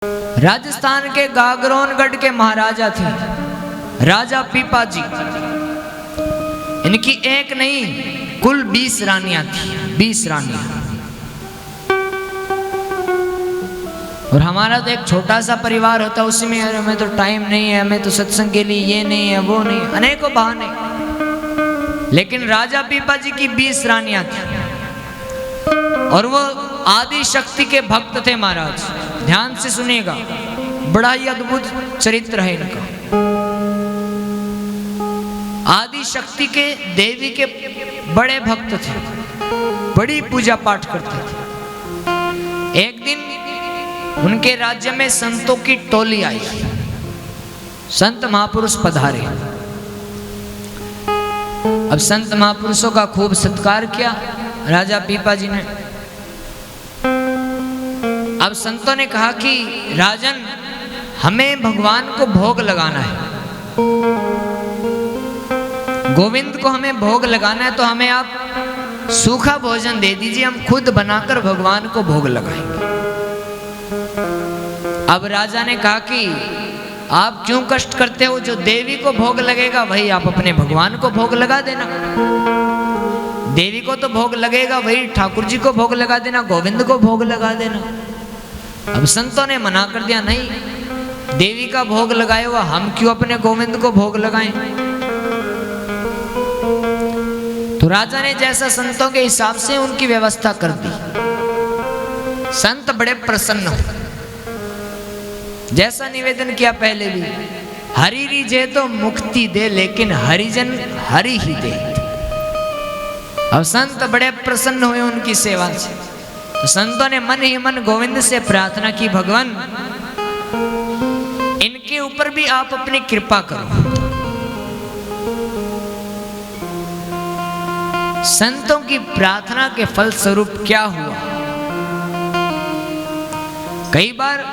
राजस्थान के गागरोनगढ़ के महाराजा थे राजा पीपाजी। इनकी एक नहीं कुल 20 रानियां थी, 20 रानियां। और हमारा तो एक छोटा सा परिवार होता, उसी में यार हमें तो टाइम नहीं है, हमें तो सत्संग के लिए ये नहीं है वो नहीं, अनेकों बहाने। लेकिन राजा पीपाजी की 20 रानियां थी और वो आदि शक्ति के भक्त थे महाराज। ध्यान से सुनिएगा, बड़ा ही अद्भुत चरित्र है इनका। आदि शक्ति के देवी के बड़े भक्त थे, बड़ी पूजा पाठ करते थे। एक दिन उनके राज्य में संतों की टोली आई, संत महापुरुष पधारे। अब संत महापुरुषों का खूब सत्कार किया राजा पीपाजी ने। अब संतों ने कहा कि राजन, हमें भगवान को भोग लगाना है, गोविंद को हमें भोग लगाना है, तो हमें आप सूखा भोजन दे दीजिए, हम खुद बनाकर भगवान को भोग लगाएंगे। अब राजा ने कहा कि आप क्यों कष्ट करते हो, जो देवी को भोग लगेगा वही आप अपने भगवान को भोग लगा देना। देवी को तो भोग लगेगा वही ठाकुर जी को भोग लगा देना, गोविंद को भोग लगा देना। अब संतों ने मना कर दिया, नहीं, देवी का भोग लगाए हुआ हम क्यों अपने गोविंद को भोग लगाएं। तो राजा ने जैसा संतों के हिसाब से उनकी व्यवस्था कर दी। संत बड़े प्रसन्न हो, जैसा निवेदन किया पहले भी, हरि रीझे तो मुक्ति दे, लेकिन हरिजन हरि ही दे। अब संत बड़े प्रसन्न हुए उनकी सेवा से। तो संतों ने मन ही मन गोविंद से प्रार्थना की, भगवान इनके ऊपर भी आप अपनी कृपा करो। संतों की प्रार्थना के फल स्वरूप क्या हुआ, कई बार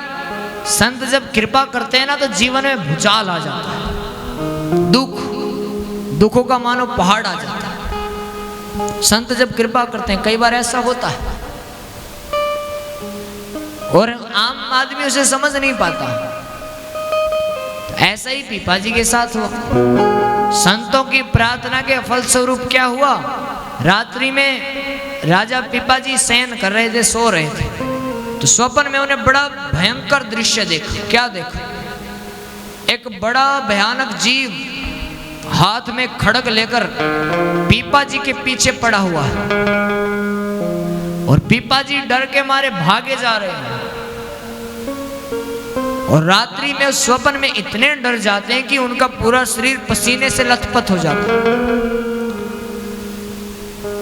संत जब कृपा करते हैं ना तो जीवन में भूचाल आ जाता है, दुखों का मानो पहाड़ आ जाता है। संत जब कृपा करते हैं, कई बार ऐसा होता है और आम आदमी उसे समझ नहीं पाता। ऐसा ही पीपाजी के साथ हुआ। संतों की प्रार्थना के फलस्वरूप क्या हुआ, रात्रि में राजा पीपाजी शयन कर रहे थे, सो रहे थे, तो स्वप्न में उन्हें बड़ा भयंकर दृश्य देखा। क्या देखा, एक बड़ा भयानक जीव हाथ में खड़ग लेकर पीपाजी के पीछे पड़ा हुआ है और पीपाजी डर के मारे भागे जा रहे हैं। और रात्रि में उस स्वप्न में इतने डर जाते हैं कि उनका पूरा शरीर पसीने से लथपथ हो जाता है।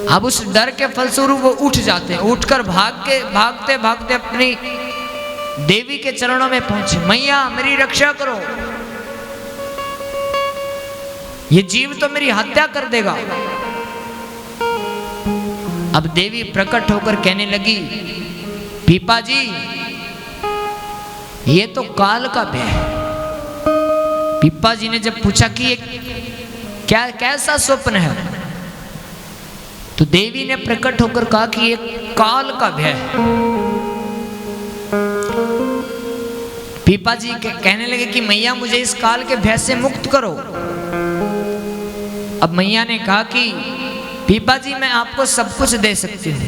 अब उस डर के फलस्वरूप वो उठ जाते हैं, उठकर भागते भागते अपनी देवी के चरणों में पहुंचे। मैया मेरी रक्षा करो, ये जीव तो मेरी हत्या कर देगा। अब देवी प्रकट होकर कहने लगी, पीपाजी ये तो काल का भय है। पीपाजी ने जब पूछा कि ये क्या कैसा स्वप्न है, तो देवी ने प्रकट होकर कहा कि ये काल का भय है। पीपाजी कहने लगे कि मैया मुझे इस काल के भय से मुक्त करो। अब मैया ने कहा कि पीपाजी मैं आपको सब कुछ दे सकती हूँ,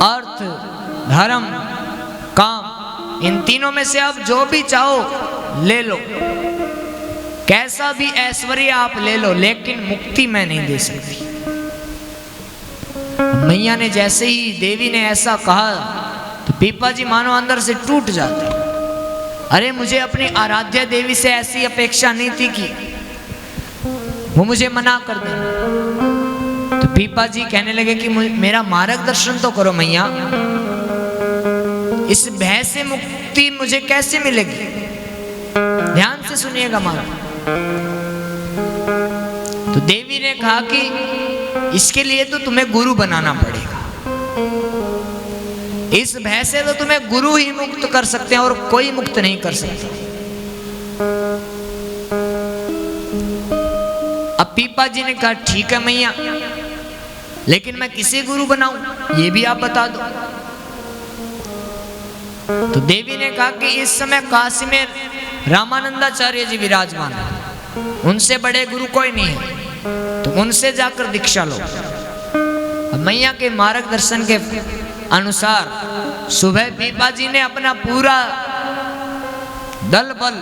अर्थ धर्म काम, इन तीनों में से आप जो भी चाहो ले लो, कैसा भी ऐश्वर्य आप ले लो, लेकिन मुक्ति मैं नहीं दे सकती। मैया ने जैसे ही देवी ने ऐसा कहा तो पीपाजी मानो अंदर से टूट जाते। अरे मुझे अपनी आराध्या देवी से ऐसी अपेक्षा नहीं थी कि वो मुझे मना कर दे। तो पीपाजी कहने लगे कि मेरा मार्गदर्शन तो करो मैया, इस भय से मुक्ति मुझे कैसे मिलेगी। ध्यान से सुनिएगा मानो। तो देवी ने कहा कि इसके लिए तो तुम्हें गुरु बनाना पड़ेगा, इस भय से तो तुम्हें गुरु ही मुक्त कर सकते हैं और कोई मुक्त नहीं कर सकता। अब पीपाजी ने कहा ठीक है मैया, लेकिन मैं किसे गुरु बनाऊं ये भी आप बता दो। तो देवी ने कहा कि इस समय काशी में रामानंदाचार्य जी विराजमान है, उनसे बड़े गुरु कोई नहीं है, तो उनसे जाकर दीक्षा लो। अब मैया के मार्गदर्शन के अनुसार सुबह पीपा जी ने अपना पूरा दल बल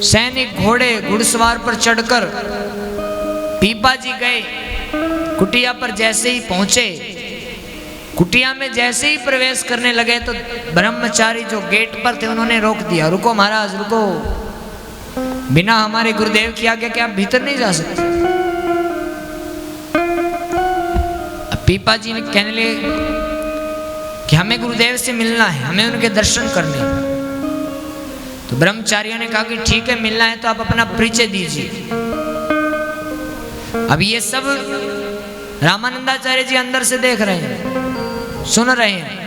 सैनिक घोड़े घुड़सवार पर चढ़कर पीपा जी गए। कुटिया पर जैसे ही पहुंचे, कुटिया में जैसे ही प्रवेश करने लगे तो ब्रह्मचारी जो गेट पर थे उन्होंने रोक दिया। रुको महाराज रुको, बिना हमारे गुरुदेव की आज्ञा के आप भीतर नहीं जा सकते। अब पीपा जी ने कहने लगे कि हमें गुरुदेव से मिलना है, हमें उनके दर्शन करने हैं। तो ब्रह्मचारियों ने कहा कि ठीक है, मिलना है तो आप अपना परिचय दीजिए। अब ये सब रामानंदाचार्य जी अंदर से देख रहे हैं, सुन रहे हैं।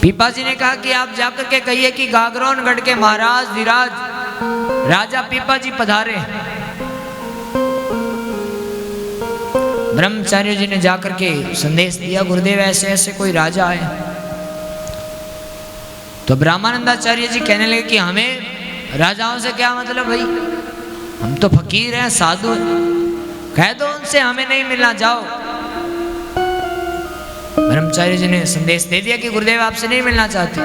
पीपा जी ने कहा कि आप जाकर के कहिए कि गागरोनगढ़ के महाराज धीराज राजा पीपा जी पधारे। ब्रह्मचार्य जी ने जाकर के संदेश दिया, गुरुदेव ऐसे ऐसे कोई राजा है। तो ब्रह्मानंदाचार्य जी कहने लगे कि हमें राजाओं से क्या मतलब भाई, हम तो फकीर हैं, साधु हैं, कह दो उनसे हमें नहीं मिलना, जाओ। ब्रह्मचार्य जी ने संदेश दे दिया कि गुरुदेव आपसे नहीं मिलना चाहते।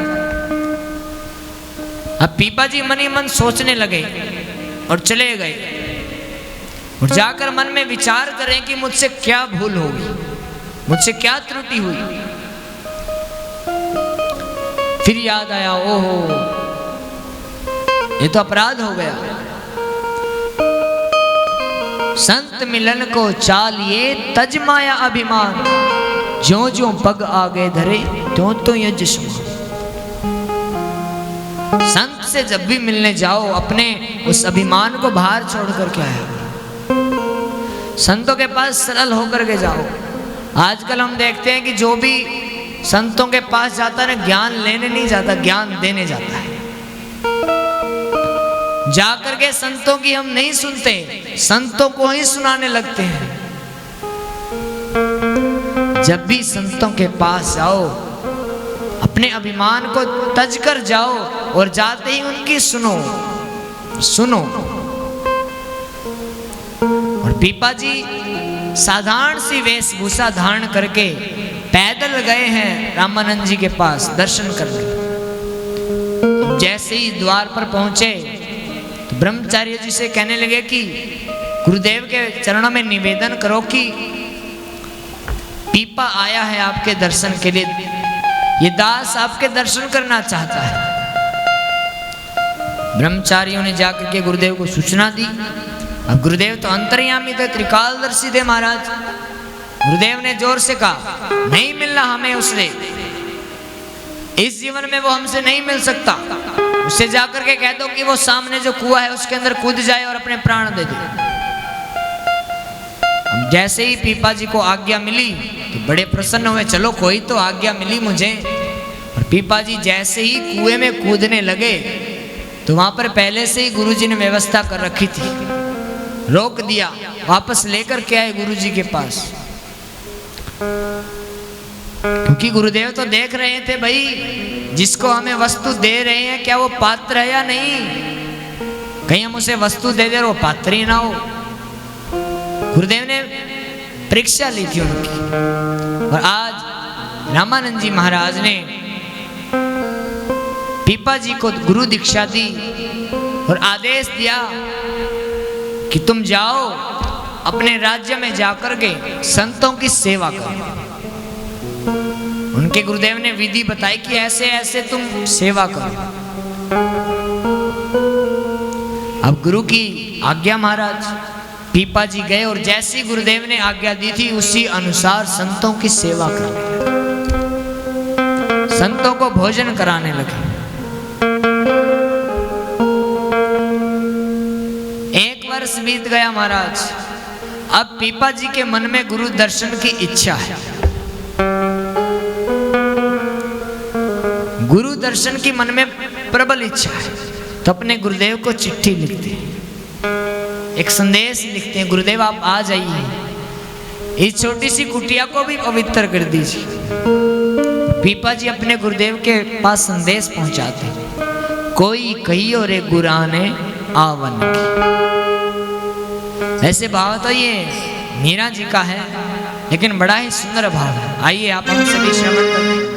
अब पीपा जी मन ही मन सोचने लगे और चले गए और जाकर मन में विचार करें कि मुझसे क्या भूल होगी, मुझसे क्या त्रुटि हुई। फिर याद आया, ओहो ये तो अपराध हो गया। संत मिलन को चालिए तज माया अभिमान, ज्यों ज्यों पग आगे धरे त्यों तो यज समान। संत से जब भी मिलने जाओ अपने उस अभिमान को बाहर छोड़ कर के आया, संतों के पास सरल होकर के जाओ। आजकल हम देखते हैं कि जो भी संतों के पास जाता है ना, ज्ञान लेने नहीं जाता, ज्ञान देने जाता है। जाकर के संतों की हम नहीं सुनते, संतों को ही सुनाने लगते हैं। जब भी संतों के पास जाओ अपने अभिमान को तज कर जाओ और जाते ही उनकी सुनो सुनो। और पीपा जी साधारण सी वेशभूषा धारण करके पैदल गए हैं रामानंद जी के पास दर्शन करने। जैसे ही द्वार पर पहुंचे तो ब्रह्मचार्य जी से कहने लगे कि गुरुदेव के चरणों में निवेदन करो कि पीपा आया है आपके दर्शन के लिए, ये दास आपके दर्शन करना चाहता है। ब्रह्मचारियों ने जाकर के गुरुदेव को सूचना दी। अब गुरुदेव तो अंतर्यामी थे, त्रिकालदर्शी थे महाराज। गुरुदेव ने जोर से कहा, नहीं मिलना हमें उससे, इस जीवन में वो हमसे नहीं मिल सकता। उससे जाकर के कह दो कि वो सामने जो कुआं है उसके अंदर कूद जाए और अपने प्राण दे दे। जैसे ही पीपा जी को आज्ञा मिली तो बड़े प्रसन्न हुए, चलो कोई तो आज्ञा मिली मुझे। और पीपा जी जैसे ही कुएं में कूदने लगे तो वहां पर पहले से ही गुरुजी ने व्यवस्था कर रखी थी, रोक दिया, वापस लेकर के आए गुरुजी के पास। क्योंकि गुरुदेव तो देख रहे थे भाई जिसको हमें वस्तु दे रहे हैं क्या वो पात्र है या नहीं, कहीं हम उसे वस्तु दे दे और वो पात्र ही ना हो। गुरुदेव ने परीक्षा ली थी उनकी। और आज रामानंद जी महाराज ने पीपा जी को गुरु दीक्षा दी और आदेश दिया कि तुम जाओ अपने राज्य में जाकर के संतों की सेवा करो। उनके गुरुदेव ने विधि बताई कि ऐसे ऐसे तुम सेवा करो। अब गुरु की आज्ञा महाराज, पीपा जी गए और जैसी गुरुदेव ने आज्ञा दी थी उसी अनुसार संतों की सेवा करने लगे, संतों को भोजन कराने लगे। एक वर्ष बीत गया महाराज। अब पीपा जी के मन में गुरु दर्शन की इच्छा है, गुरु दर्शन की मन में प्रबल इच्छा है। तो अपने गुरुदेव को चिट्ठी लिखते हैं, एक संदेश लिखते हैं, गुरुदेव आप आ जाइए, इस छोटी सी कुटिया को भी पवित्र कर दीजिए। पीपा जी अपने गुरुदेव के पास संदेश पहुंचाते, कोई कहियो रे गुराने आवन की। ऐसे भाव तो ये मीरा जी का है, लेकिन बड़ा ही सुंदर भाव है। आइए आप हम सभी श्रवण करते हैं।